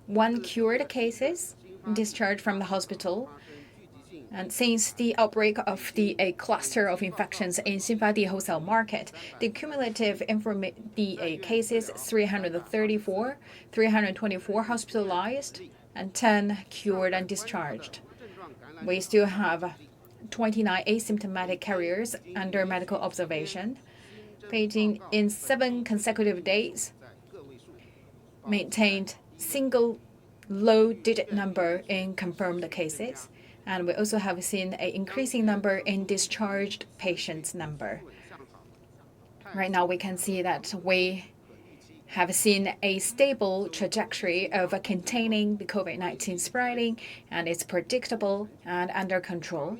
1 cured cases discharged from the hospital. And since the outbreak of a cluster of infections in Xinfadi wholesale market, the cumulative cases 334, 324 hospitalized, and 10 cured and discharged. We still have 29 asymptomatic carriers under medical observation. Beijing, in 7 consecutive days, maintained single low-digit number in confirmed cases, and we also have seen an increasing number in discharged patients number. Right now, we can see that we have seen a stable trajectory of containing the COVID-19 spreading, and it's predictable and under control.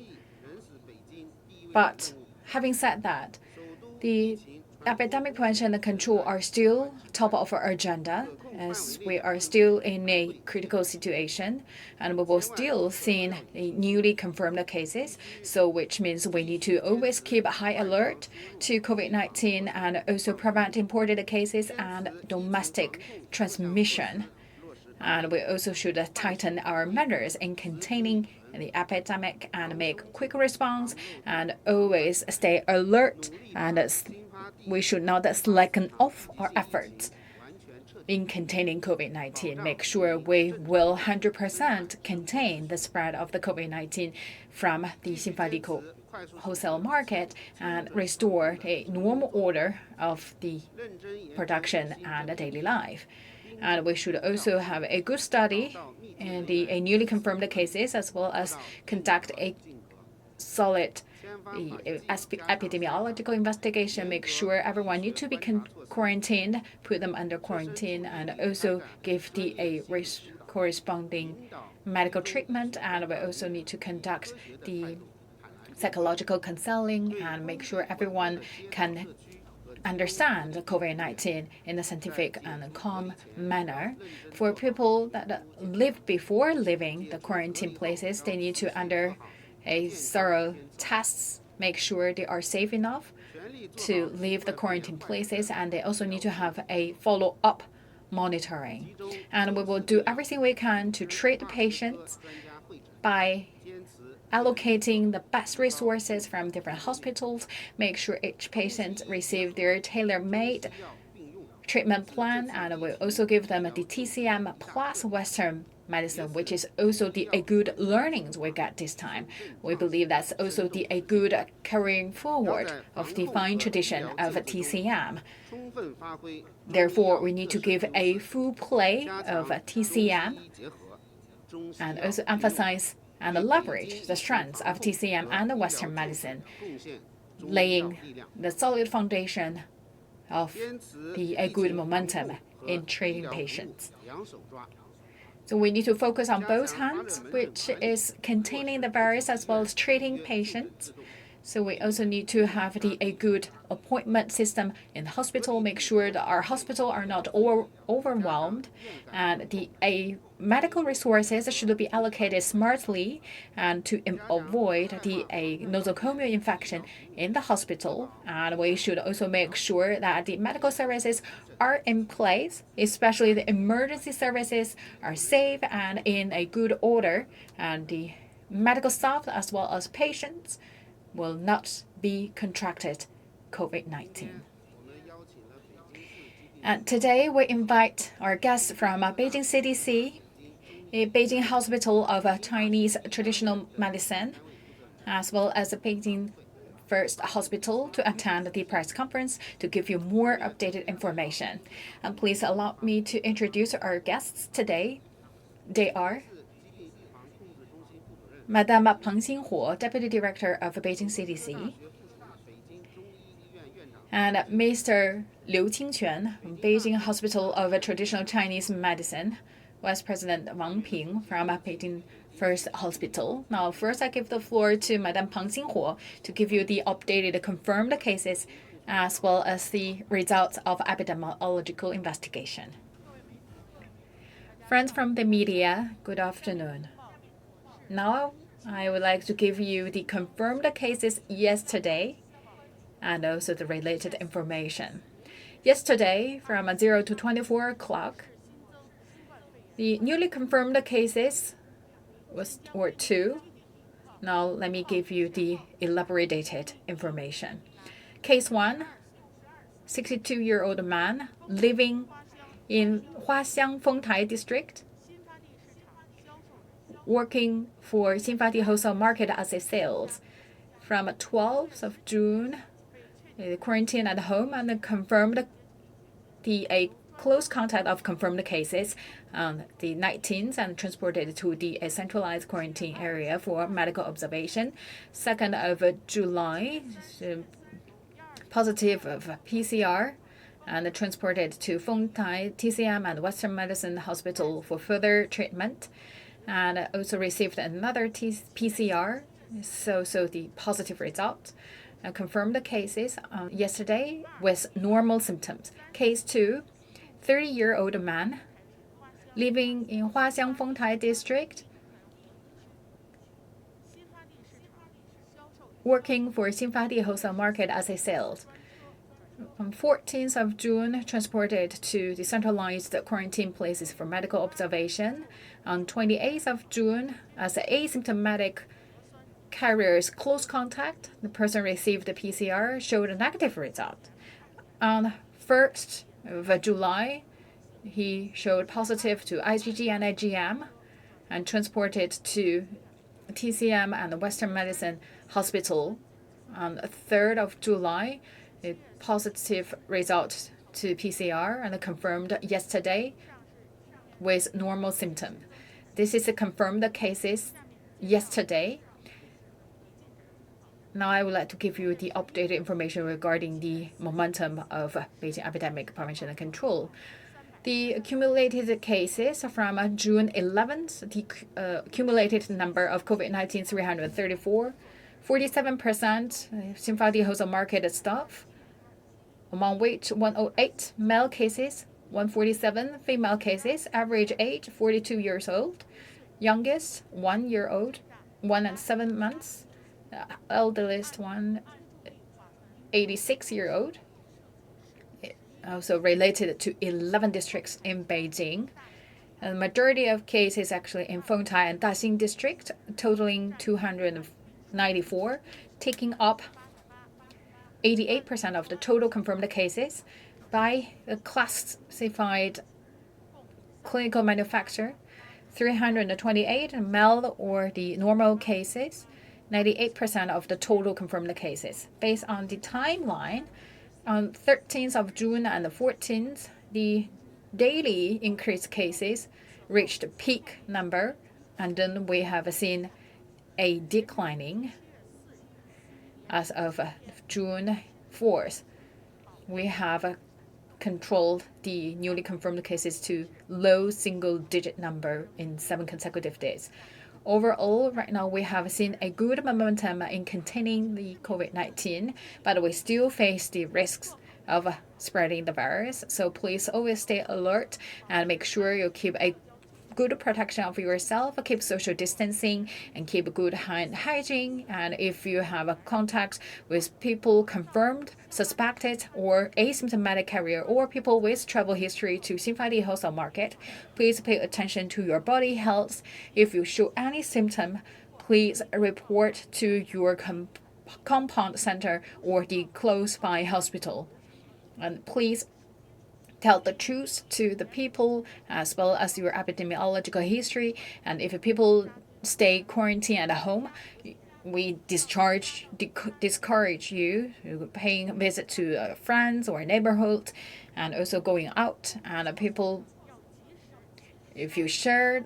But having said that, the epidemic prevention and control are still top of our agenda, as we are still in a critical situation, and we will still see the newly confirmed cases, so which means we need to always keep a high alert to COVID-19 and also prevent imported cases and domestic transmission. And we also should tighten our measures in containing the epidemic and make quick response and always stay alert, and we should not slacken off our efforts in containing COVID-19. Make sure we will 100% contain the spread of the COVID-19 from the Xinfadi wholesale market and restore a normal order of the production and daily life. And we should also have a good study in the newly confirmed cases, as well as conduct a solid epidemiological investigation, make sure everyone needs to be quarantined, put them under quarantine, and also give a corresponding medical treatment. And we also need to conduct the psychological counseling and make sure everyone can understand COVID-19 in a scientific and calm manner. For people that live before leaving the quarantine places, they need to under a thorough tests, make sure they are safe enough to leave the quarantine places, and they also need to have a follow-up monitoring. And we will do everything we can to treat patients by allocating the best resources from different hospitals, make sure each patient receives their tailor-made treatment plan, and we also give them the TCM plus Western medicine, which is also a good learnings we get this time. We believe that's also a good carrying forward of the fine tradition of TCM. Therefore, we need to give a full play of TCM and also emphasize and leverage the strengths of TCM and the Western medicine, laying the solid foundation of a good momentum in treating patients. So we need to focus on both hands, which is containing the virus as well as treating patients. So we also need to have a good appointment system in the hospital, make sure that our hospital are not overwhelmed, and medical resources should be allocated smartly and to avoid a nosocomial infection in the hospital. And we should also make sure that the medical services are in place, especially the emergency services are safe and in a good order, and the medical staff as well as patients will not be contracted COVID-19. And today we invite our guests from Beijing CDC, a Beijing Hospital of Chinese Traditional Medicine, as well as the Beijing First Hospital to attend the press conference to give you more updated information. And please allow me to introduce our guests today. They are Madame Peng Xinhuo, Deputy Director of Beijing CDC, and Mr. Liu Qingquan from Beijing Hospital of Traditional Chinese Medicine, Vice President Wang Ping from Beijing First Hospital. Now, first I give the floor to Madame Peng Xinhuo to give you the updated confirmed cases as well as the results of epidemiological investigation. Friends from the media, good afternoon. Now, I would like to give you the confirmed cases yesterday and also the related information. Yesterday, from 0 to 24 o'clock, The newly confirmed cases were 2. Now let me give you the elaborated information. Case 1, 62-year-old man living in Huaxiang Fengtai district, working for Xinfadi wholesale market as a sales. From 12th of June, quarantine at home and confirmed a close contact of confirmed cases on the 19th and transported to the centralized quarantine area for medical observation. 2nd of July, positive of PCR and transported to Fengtai TCM and Western Medicine Hospital for further treatment, and also received another PCR, so the positive result. Confirmed the cases yesterday with normal symptoms. Case 2, 30-year-old man living in Huaxiang Fengtai district, working for Xinfadi wholesale market as a sales. On 14th of June, transported to the centralized quarantine places for medical observation. On 28th of June, as asymptomatic carrier's close contact, the person received the PCR, showed a negative result. On 1st of July, he showed positive to IgG and IgM and transported to TCM and the Western Medicine Hospital. On 3rd of July, a positive result to PCR and confirmed yesterday with normal symptom. This is a confirmed cases yesterday. Now I would like to give you the updated information regarding the momentum of Beijing epidemic prevention and control. The accumulated cases from June 11th, the accumulated number of COVID-19 334, 47% Xinfadi wholesale market staff, among which 108 male cases, 147 female cases, average age 42 years old, youngest 1 year old, 1 and 7 months, elderliest one 86-year-old. Also related to 11 districts in Beijing. And the majority of cases actually in Fengtai and Daxing district, totaling 294, taking up 88% of the total confirmed cases. By the classified clinical manufacturer, 328 male or the normal cases, 98% of the total confirmed cases. Based on the timeline, on 13th of June and the 14th, the daily increased cases reached a peak number, and then we have seen a declining as of June 4th. We have controlled the newly confirmed cases to low single-digit number in 7 consecutive days. Overall, right now we have seen a good momentum in containing the COVID-19, but we still face the risks of spreading the virus. So please always stay alert and make sure you keep a good protection of yourself, keep social distancing, and keep good hand hygiene. And if you have a contact with people confirmed, suspected, or asymptomatic carrier, or people with travel history to Xinfadi wholesale market, please pay attention to your body health. If you show any symptom, please report to your compound center or the close by hospital. And please tell the truth to the people as well as your epidemiological history. And if people stay quarantined at home, we discourage you paying a visit to friends or neighborhood, and also going out. And people, if you share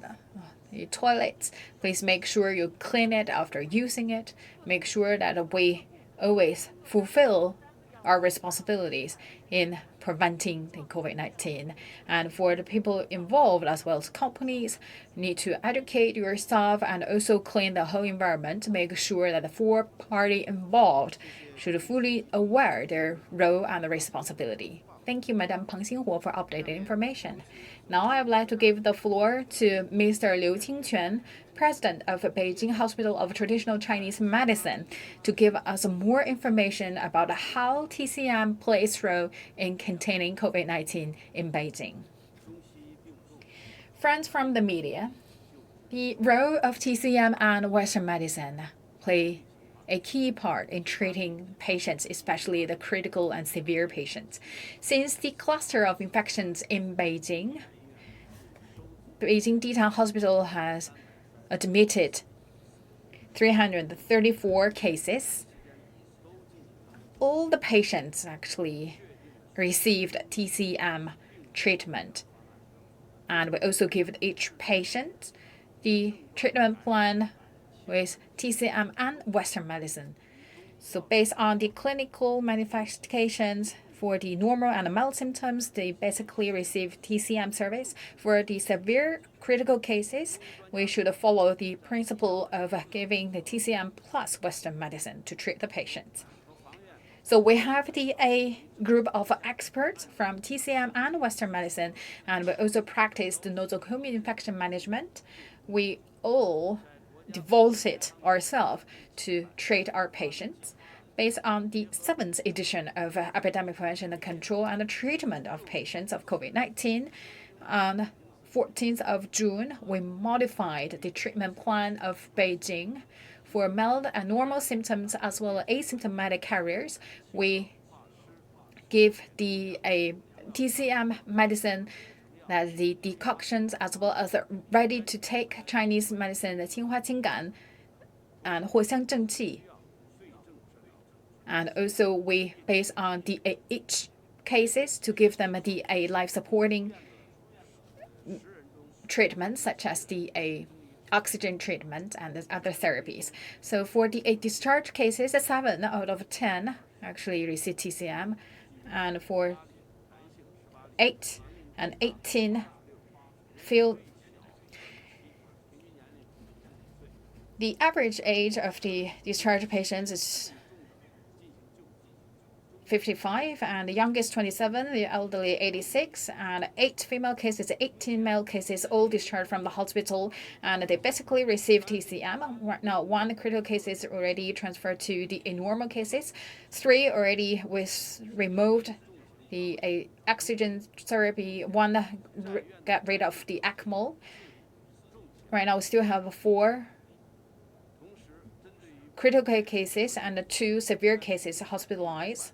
the toilets, please make sure you clean it after using it. Make sure that we always fulfill our responsibilities in preventing the COVID-19. And for the people involved as well as companies, you need to educate your staff and also clean the whole environment to make sure that the 4 parties involved should fully aware their role and responsibility. Thank you, Madam Peng Xinhuo, for updated information. Now I would like to give the floor to Mr. Liu Qingquan, President of Beijing Hospital of Traditional Chinese Medicine, to give us more information about how TCM plays role in containing COVID-19 in Beijing. Friends from the media, the role of TCM and Western medicine play a key part in treating patients, especially the critical and severe patients. Since the cluster of infections in Beijing Ditown Hospital has admitted 334 cases. All the patients actually received TCM treatment. And we also give each patient the treatment plan with TCM and Western medicine. So based on the clinical manifestations for the normal and mild symptoms, they basically receive TCM service. For the severe critical cases, we should follow the principle of giving the TCM plus Western medicine to treat the patients. So we have a group of experts from TCM and Western medicine, and we also practice the nosocomial infection management. We all devoted ourselves to treat our patients. Based on the 7th edition of Epidemic Prevention and Control and Treatment of Patients of COVID-19, on 14th of June, we modified the treatment plan of Beijing. For mild and normal symptoms as well as asymptomatic carriers, we give the TCM medicine, that's the decoctions, as well as ready-to-take Chinese medicine, the 青花清感 and 藿香正气. And also we base on the each cases to give them the life-supporting treatment, such as the oxygen treatment and the other therapies. So for the discharge cases, 7 out of 10 actually receive TCM, and for 8 and 18 feel the average age of the discharged patients is 55, and the youngest 27, the elderly 86, and 8 female cases, 18 male cases, all discharged from the hospital, and they basically receive TCM. Right now, 1 critical case is already transferred to the normal cases, 3 already removed the oxygen therapy, 1 got rid of the ECMO. Right now, we still have 4 critical cases and 2 severe cases hospitalized.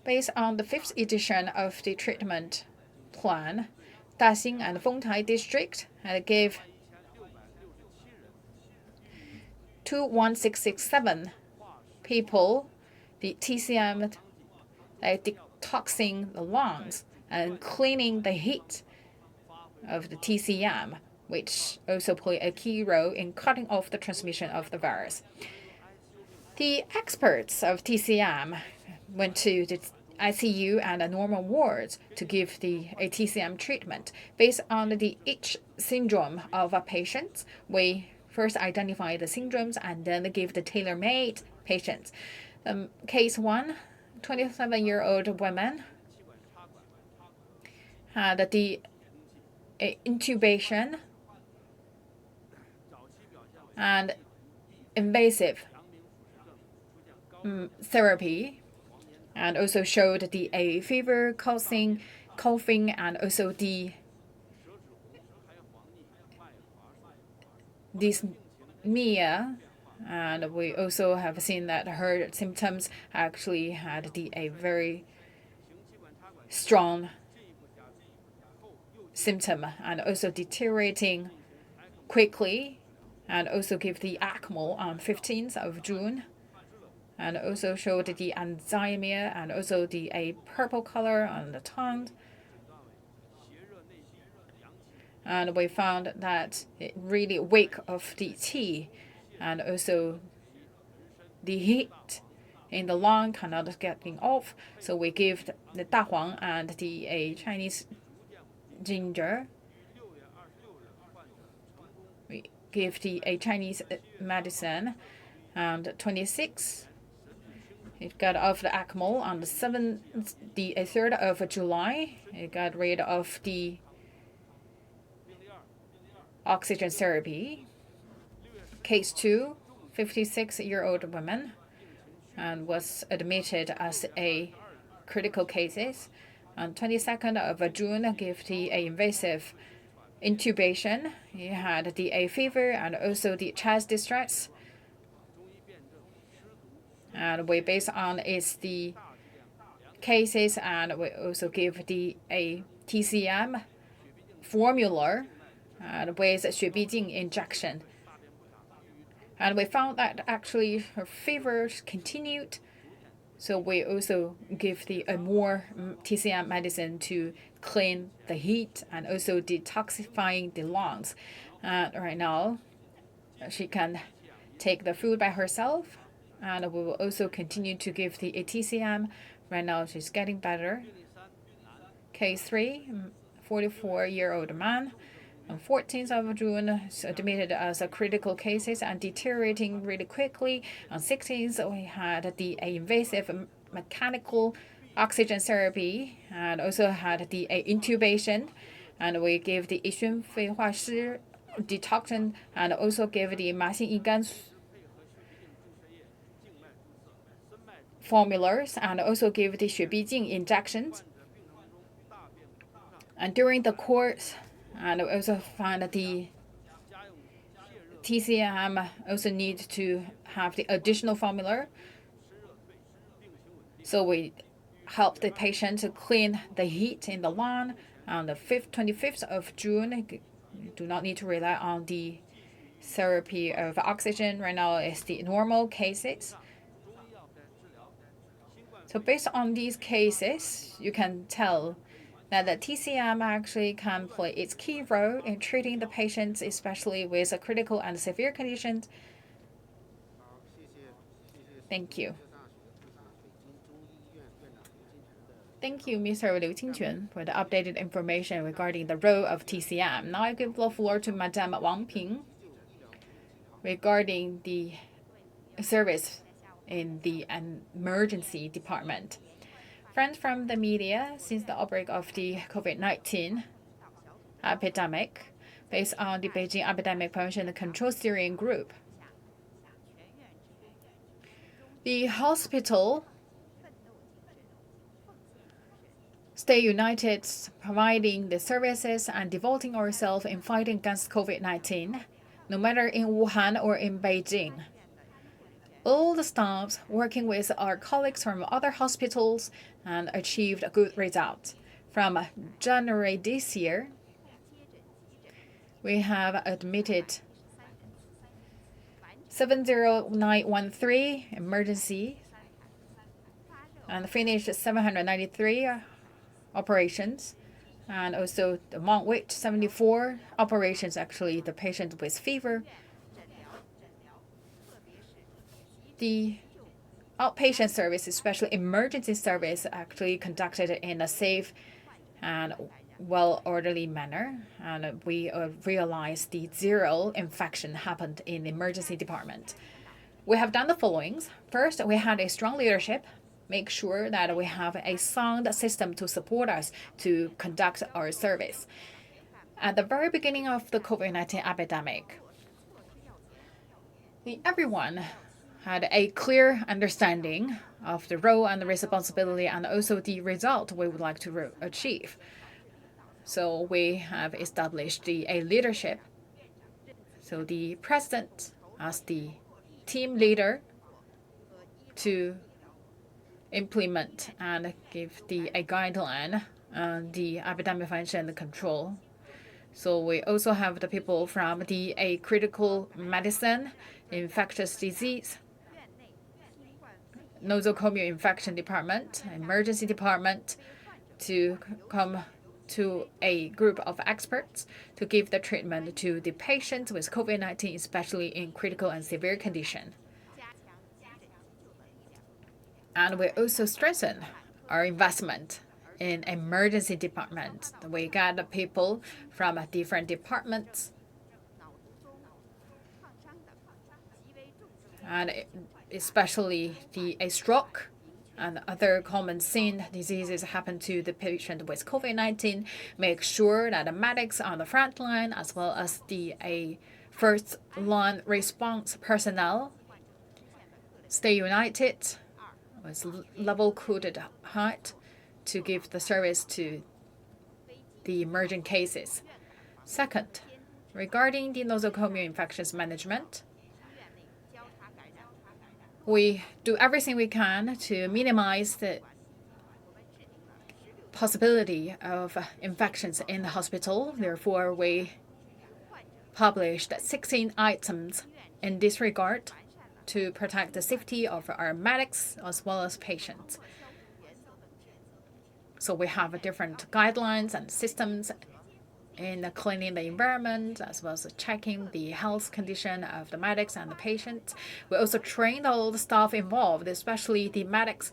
Based on the 5th edition of the treatment plan, Daxing and Fengtai district gave 21667 people the TCM, detoxing the lungs and cleaning the heat of the TCM, which also play a key role in cutting off the transmission of the virus. The experts of TCM went to the ICU and normal wards to give the TCM treatment. Based on each syndrome of a patient, we first identify the syndromes and then give the tailor-made patients. Case 1, 27-year-old woman had the intubation and invasive therapy, and also showed the fever, coughing, and also the dyspnea. And we also have seen that her symptoms actually had a very strong symptom and also deteriorating quickly, and also give the ECMO on 15th of June. And also showed the enzymia and also the purple color on the tongue. And we found that it really wake of the tea, and also the heat in the lung cannot getting off. So we give the dahuang and the Chinese ginger. We give the Chinese medicine, and 26. It got off the ECMO on the 3rd of July. It got rid of the oxygen therapy. Case 2, 56-year-old woman, and was admitted as a critical cases. On 22nd of June, gave the invasive intubation. He had the A fever and also the chest distress. And we based on the cases, and we also give the a TCM formula and with 血必净 injection. And we found that actually her fevers continued. So we also give a more TCM medicine to clean the heat and also detoxifying the lungs. Right now, she can take the food by herself, and we will also continue to give the TCM. Right now, she's getting better. Case 3, 44-year-old man. On 14th of June, admitted as a critical cases and deteriorating really quickly. On 16th, we had the invasive mechanical oxygen therapy and also had the intubation. And we gave the 乙醛氟化酯 detoxin and also gave the 麻杏乙苷 formulas and also gave the 血必净 injections. And during the course, and we also found that the TCM also needs to have the additional formula. So we help the patient to clean the heat in the lung. On the 25th of June, do not need to rely on the therapy of oxygen. Right now is the normal cases. So based on these cases, you can tell that the TCM actually can play its key role in treating the patients, especially with critical and severe conditions. Thank you. Thank you, Mr. Liu Qingquan, for the updated information regarding the role of TCM. Now I give the floor to Madame Wang Ping regarding the service in the emergency department. Friends from the media, since the outbreak of the COVID-19 epidemic, based on the Beijing Epidemic Prevention and Control Steering Group, the hospital stay united, providing the services and devoting ourselves in fighting against COVID-19, no matter in Wuhan or in Beijing. All the staffs working with our colleagues from other hospitals and achieved a good result. From January this year, we have admitted 70913 emergency and finished 793 operations, and also among which 74 operations actually the patient with fever. The outpatient service, especially emergency service, actually conducted in a safe and well-orderly manner, and we realized the 0 infection happened in the emergency department. We have done the following. First, we had a strong leadership, make sure that we have a sound system to support us to conduct our service. At the very beginning of the COVID-19 epidemic, everyone had a clear understanding of the role and the responsibility and also the result we would like to achieve. So we have established a leadership. So the president as the team leader to implement and give a guideline on the epidemic prevention and control. So we also have the people from the critical medicine, infectious disease, nosocomial infection department, emergency department, to come to a group of experts to give the treatment to the patients with COVID-19, especially in critical and severe condition. And we also strengthen our investment in emergency department. We got the people from different departments, and especially a stroke and other common scene diseases happen to the patient with COVID-19. Make sure that the medics on the front line, as well as the first line response personnel, stay united with level-coded heart to give the service to the emergent cases. Second, regarding the nosocomial infections management, we do everything we can to minimize the possibility of infections in the hospital. Therefore, we published 16 items in this regard to protect the safety of our medics as well as patients. So we have different guidelines and systems in cleaning the environment as well as checking the health condition of the medics and the patients. We also trained all the staff involved, especially the medics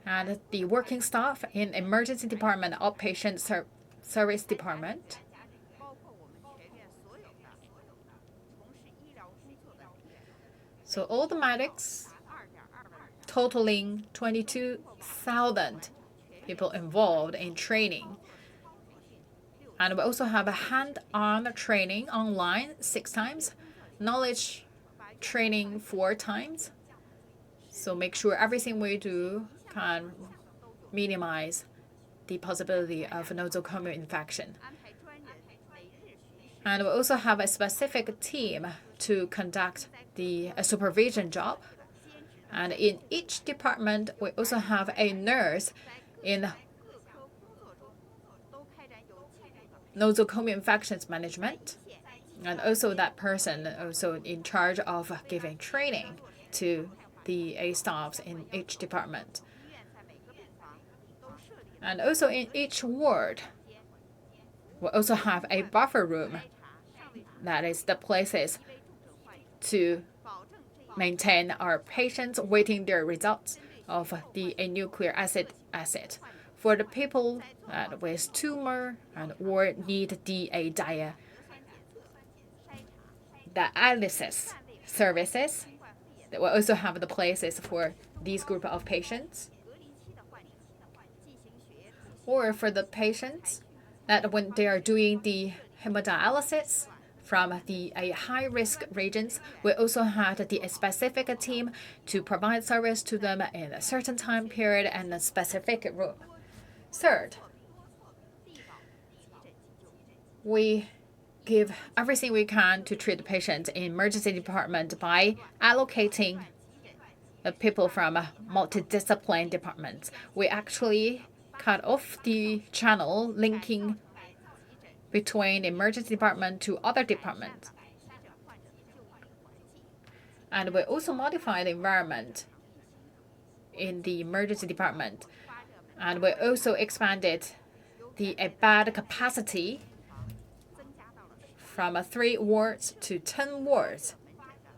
and the working staff in emergency department, outpatient service department. So all the medics, totaling 22,000 people involved in training. And we also have a hand-on training online 6 times, knowledge training 4 times. So make sure everything we do can minimize the possibility of nosocomial infection. And we also have a specific team to conduct the supervision job. And in each department, we also have a nurse in nosocomial infections management. And also that person also in charge of giving training to the staffs in each department. And also in each ward, we also have a buffer room. That is the places to maintain our patients waiting their results of the nucleic acid. For the people with tumor and or need the dialysis services, we also have the places for these group of patients. Or for the patients that when they are doing the hemodialysis from the high-risk regions, we also had the specific team to provide service to them in a certain time period and a specific room. Third, we give everything we can to treat the patients in emergency department by allocating the people from multidisciplinary departments. We actually cut off the channel linking between emergency department to other departments. And we also modify the environment in the emergency department. And we also expanded the bed capacity from 3 wards to 10 wards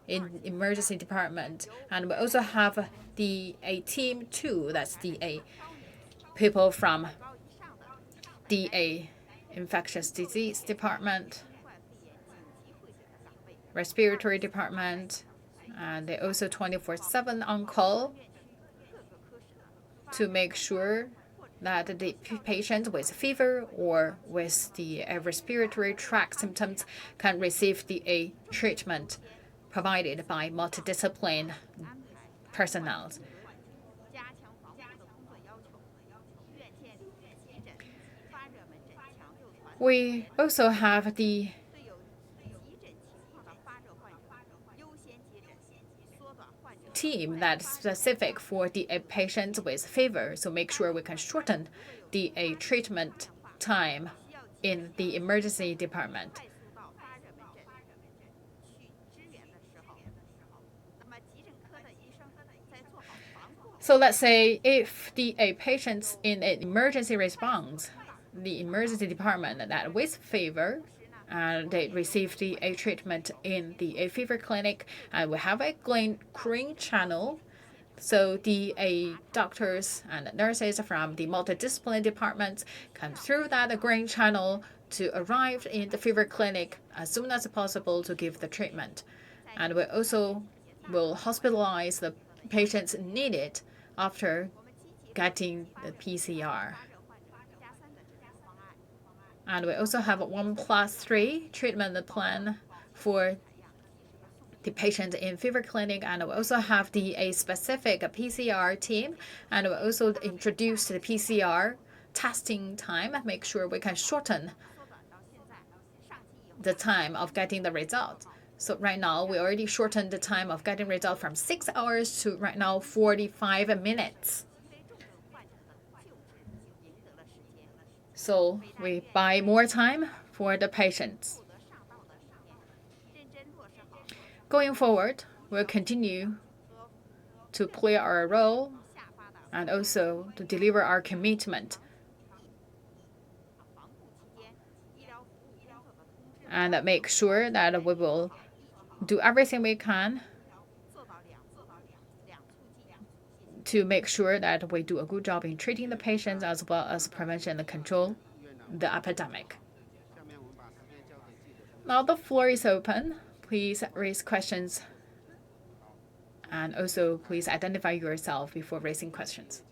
in emergency department. And we also have a team 2, that's people from the infectious disease department, respiratory department, and they also 24/7 on call to make sure that the patient with fever or with the respiratory tract symptoms can receive the treatment provided by multidisciplinary personnel. We also have the team that's specific for the patients with fever, so make sure we can shorten the treatment time in the emergency department. So let's say if the patients in an emergency response, the emergency department that with fever, and they receive the treatment in the fever clinic, and we have a green channel. So the doctors and nurses from the multidisciplinary departments come through that green channel to arrive in the fever clinic as soon as possible to give the treatment. And we also will hospitalize the patients needed after getting the PCR. And we also have a 1+3 treatment plan for the patient in fever clinic, and we also have a specific PCR team, and we also introduced the PCR testing time, make sure we can shorten the time of getting the result. So right now, we already shortened the time of getting result from 6 hours to right now 45 minutes. So we buy more time for the patients. Going forward, we'll continue to play our role and also to deliver our commitment. And make sure that we will do everything we can to make sure that we do a good job in treating the patients as well as prevention and control the epidemic. Now the floor is open. Please raise questions and also please identify yourself before raising questions.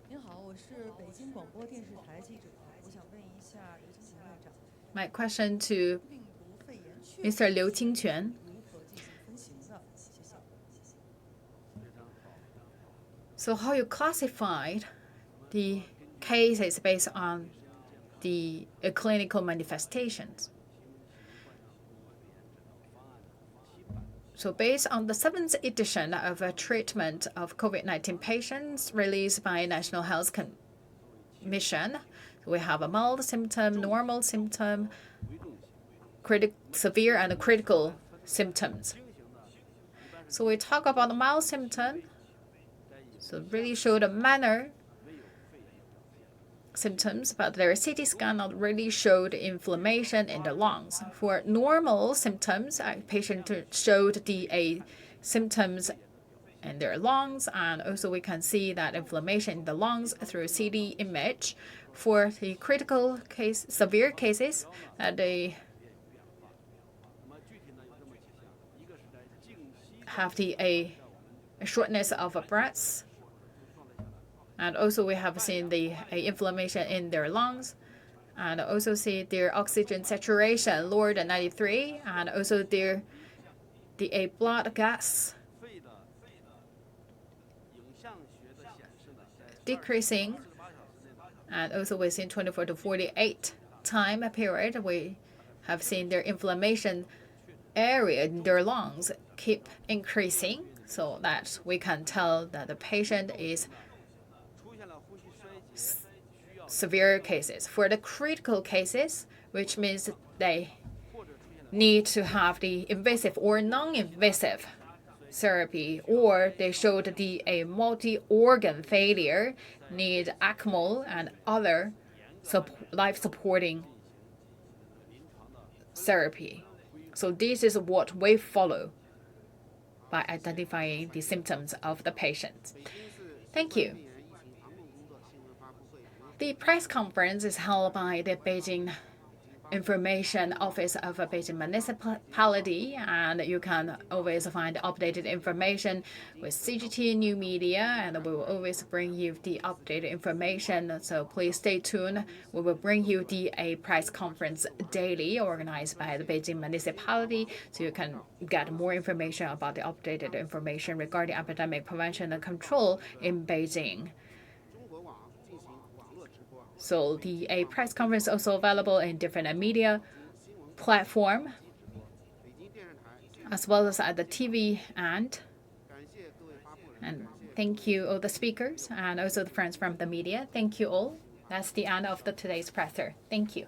您好，我是北京广播电视台记者，我想问一下刘金泉院长。 My question to Mr. Liu Qingquan. So how you classified the cases based on the clinical manifestations? So based on the 7th edition of a treatment of COVID-19 patients released by National Health Commission, we have a mild symptom, normal symptom, severe and critical symptoms. So we talk about the mild symptom. So really show the minor symptoms, but their CT scan not really showed inflammation in the lungs. For normal symptoms, a patient showed the symptoms in their lungs, and also we can see that inflammation in the lungs through CT image. For the critical case, severe cases, they have the shortness of breath. And also we have seen the inflammation in their lungs, and also see their oxygen saturation lower than 93, and also the blood gas decreasing, and also within 24 to 48 time period, we have seen their inflammation area in their lungs keep increasing, so that we can tell that the patient is severe cases. For the critical cases, which means they need to have the invasive or non-invasive therapy, or they showed a multi-organ failure, need ECMO and other life-supporting therapy. So this is what we follow by identifying the symptoms of the patient. Thank you. The press conference is held by the Beijing Information Office of Beijing Municipality, and you can always find updated information with CGT New Media, and we will always bring you the updated information. So please stay tuned. We will bring you a press conference daily organized by the Beijing Municipality, so you can get more information about the updated information regarding epidemic prevention and control in Beijing. So a press conference is also available in different media platform, as well as at the TV and thank you all the speakers and also the friends from the media. Thank you all. That's the end of today's presser. Thank you.